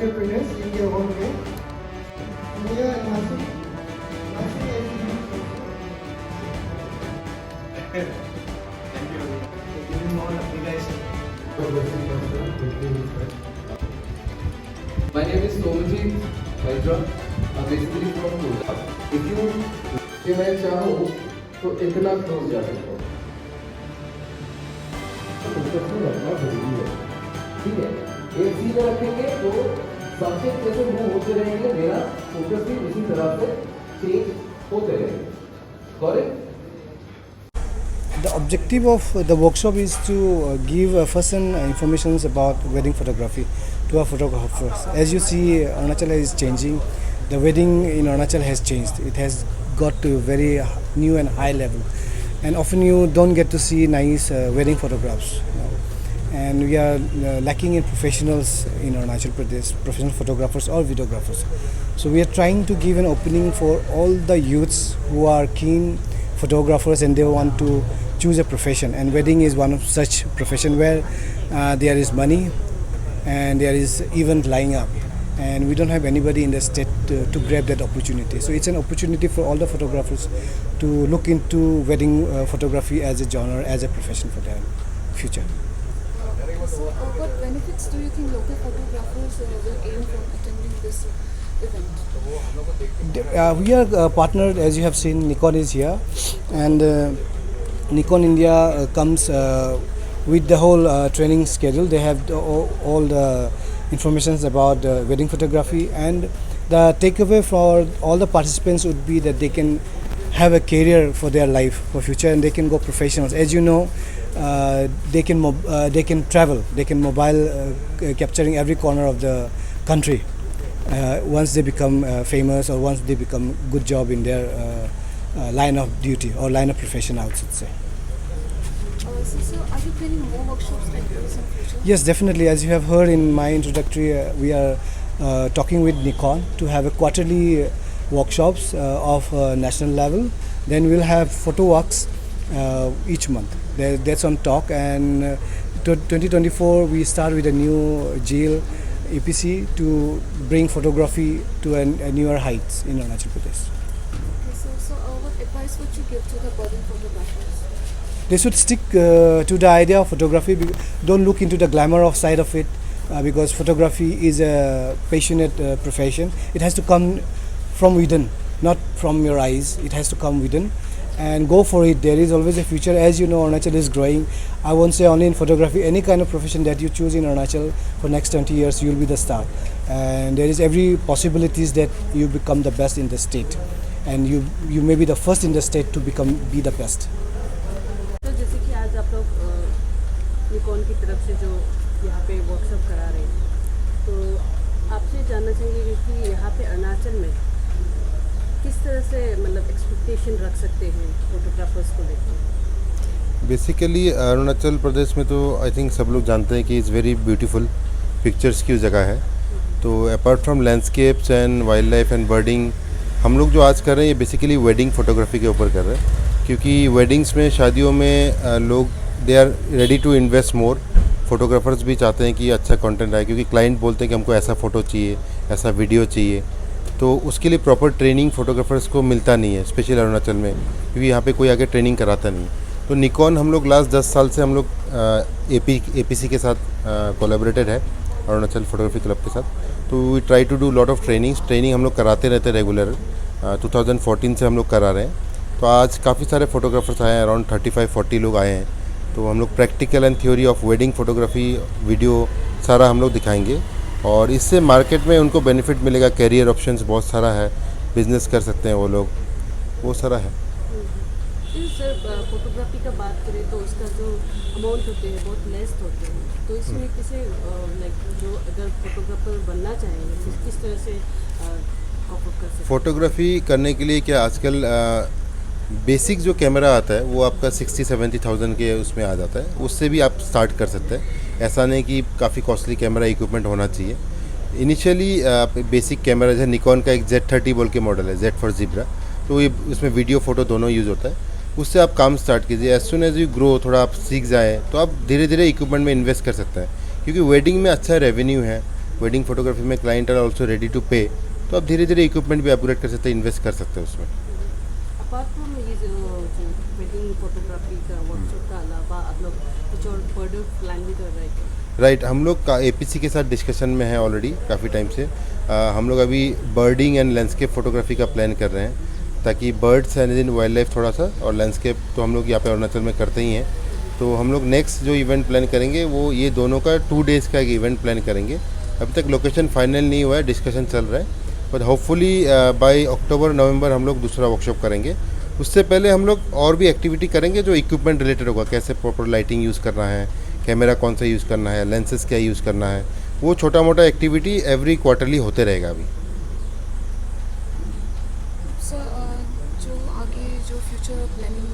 entrepreneurs in their own way. We are Nasik. Thank you for giving all application. My name is Somajit Hydra, basically from Kolkata. If you कि मैं चाहूँ तो इतना close जा सकता हूँ। तो फोकस में रखना जरूरी है, ठीक है? एक चीज रखेंगे तो सब्जेक्ट जैसे मूव होते रहेंगे, मेरा फोकस भी उसी तरह से चेंज होते रहेंगे। Correct? The objective of the workshop is to give first information about wedding photography to our photographers. As you see, Arunachal is changing. The wedding in Arunachal has changed. It has got to a very new and high level. And often you don't get to see nice wedding photographs. And we are lacking in professionals in Arunachal Pradesh, professional photographers or videographers. So we are trying to give an opening for all the youths who are keen photographers and they want to choose a profession, and wedding is one of such profession where there is money and there is event lying up, and we don't have anybody in the state to grab that opportunity. So it's an opportunity for all the photographers to look into wedding photography as a genre, as a profession for their future. So, what benefits do you think local photographers will gain from attending this event? We are partnered, as you have seen, Nikon is here, and Nikon India comes with the whole training schedule. They have all the informations about wedding photography, and the takeaway for all the participants would be that they can have a career for their life, for future, and they can go professionals. As you know, they can travel, they can mobile capturing every corner of the country once they become famous, or once they become good job in their line of duty or line of profession, I would say. So are you planning more workshops like this in future? Yes, definitely. As you have heard in my introductory, we are talking with Nikon to have a quarterly workshops of national level. Then we'll have photo walks each month. That's on talk, and 2024 we start with a new GL APC to bring photography to a newer heights in Arunachal Pradesh. Okay, so what advice would you give to the budding photographers? They should stick to the idea of photography. Don't look into the glamour of side of it, because photography is a passionate profession. It has to come from within, not from your eyes. It has to come within, and go for it. There is always a future. As you know, Arunachal is growing. I won't say only in photography. Any kind of profession that you choose in Arunachal for next 20 years, you will be the star. And there is every possibilities that you become the best in the state, and you may be the first in the state to be the best. तो जैसे कि आज आप लोग Nikon की तरफ से जो यहाँ पे वर्कशॉप करा रहे हैं, तो आपसे जानना चाहेंगे कि यहाँ पे अरुणाचल में किस तरह से मतलब एक्सपेक्टेशन रख सकते हैं फोटोग्राफर्स को लेकर? बेसिकली अरुणाचल प्रदेश में तो आई थिंक सब लोग जानते हैं कि इज़ वेरी ब्यूटीफुल पिक्चर्स की जगह है. तो apart from landscapes and wildlife and birding, हम लोग जो आज कर रहे हैं ये बेसिकली वेडिंग फोटोग्राफी के ऊपर कर रहे हैं, क्योंकि वेडिंग्स में, शादियों में लोग they are ready to invest more. Photographers भी चाहते हैं कि अच्छा कंटेंट आए, क्योंकि क्लाइंट बोलते हैं कि हमको ऐसा फ़ोटो चाहिए, ऐसा वीडियो चाहिए. तो उसके लिए प्रॉपर ट्रेनिंग फोटोग्राफर्स को मिलता नहीं है, स्पेशल अरुणाचल में, क्योंकि यहाँ पे कोई आगे ट्रेनिंग कराता नहीं. तो निकॉन हम लोग लास्ट 10 साल से हम लोग APC के साथ कोलैबोरेटेड है, अरुणाचल फोटोग्राफी क्लब के साथ. तो we try to do lot of training हम लोग कराते रहते रेगुलर. 2014 से हम लोग करा रहे हैं. तो आज काफ़ी सारे फोटोग्राफर्स आए हैं, अराउंड 35-40 लोग आए हैं. तो हम लोग practical and theory of wedding photography video सारा हम लोग दिखाएंगे, और इससे मार्केट में उनको बेनिफिट मिलेगा. कैरियर ऑप्शंस बहुत सारा है, बिजनेस कर सकते हैं वो लोग, वो सारा है. सर फोटोग्राफी का बात करें तो उसका जो अमाउंट होते हैं बहुत लेस होते हैं, तो इसमें किसे लाइक जो अगर फोटोग्राफर बनना चाहेंगे तो किस तरह से कॉप कर सकते हैं? फोटोग्राफी करने के लिए क्या आजकल बेसिक जो कैमरा आता है वो आपका 60-70,000 के उसमें आ जाता है, उससे भी आप स्टार्ट कर सकते हैं. ऐसा नहीं कि काफ़ी कॉस्टली कैमरा इक्विपमेंट होना चाहिए. इनिशियली बेसिक कैमरा है, निकॉन का एक Z30 बोल के मॉडल है, Z फॉर ज़ीब्रा. तो ये उसमें वीडियो फ़ोटो दोनों यूज़ होता है. उससे आप काम स्टार्ट कीजिए. As soon as you grow, थोड़ा आप सीख जाएँ तो आप धीरे धीरे इक्विपमेंट में इन्वेस्ट कर सकते हैं, क्योंकि वेडिंग में अच्छा रेवेन्यू है. वेडिंग फोटोग्राफी में client are also ready to pay, तो आप धीरे धीरे इक्विपमेंट भी अपग्रेड कर सकते हैं, इन्वेस्ट कर सकते हैं उसमें। अपार्ट फ्रॉम ये जो वेडिंग फोटोग्राफी का वर्कशॉप का अलावा आप लोग कुछ और फर्दर प्लान भी कर रहे थे? राइट, हम लोग का APC के साथ डिस्कशन में है ऑलरेडी काफ़ी टाइम से। हम लोग अभी बर्डिंग एंड लैंडस्केप फोटोग्राफी का प्लान कर रहे हैं, ताकि birds and in wild life थोड़ा सा, और लैंडस्केप तो हम लोग यहाँ पे अरुणाचल में करते ही हैं। तो हम लोग नेक्स्ट जो इवेंट प्लान करेंगे वो ये दोनों का 2 डेज़ का एक इवेंट प्लान करेंगे। अभी तक लोकेशन फाइनल नहीं हुआ है, डिस्कशन चल रहा है, बट होपफुली बाय अक्टूबर नवंबर हम लोग दूसरा वर्कशॉप करेंगे। उससे पहले हम लोग और भी एक्टिविटी करेंगे जो इक्विपमेंट रिलेटेड होगा, कैसे प्रॉपर लाइटिंग यूज़ करना है, कैमरा कौन सा यूज़ करना है, लेंसेज क्या यूज़ करना है, वो छोटा मोटा एक्टिविटी एवरी क्वार्टरली होते रहेगा अभी। सर जो आगे जो फ्यूचर प्लानिंग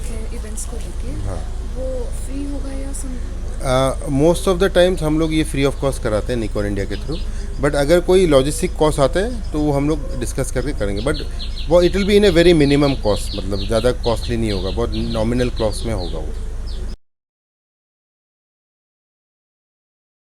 है इवेंट्स को लेके, हाँ, वो फ्री होगा या सम? मोस्ट ऑफ द टाइम्स हम लोग ये फ्री ऑफ कॉस्ट कराते हैं निकॉन इंडिया के थ्रू, बट अगर कोई लॉजिस्टिक कॉस्ट आते हैं तो वो हम लोग डिस्कस करके करेंगे, बट वो it will be in a very minimum cost, मतलब ज़्यादा कॉस्टली नहीं होगा, बहुत नॉमिनल कॉस्ट में होगा वो।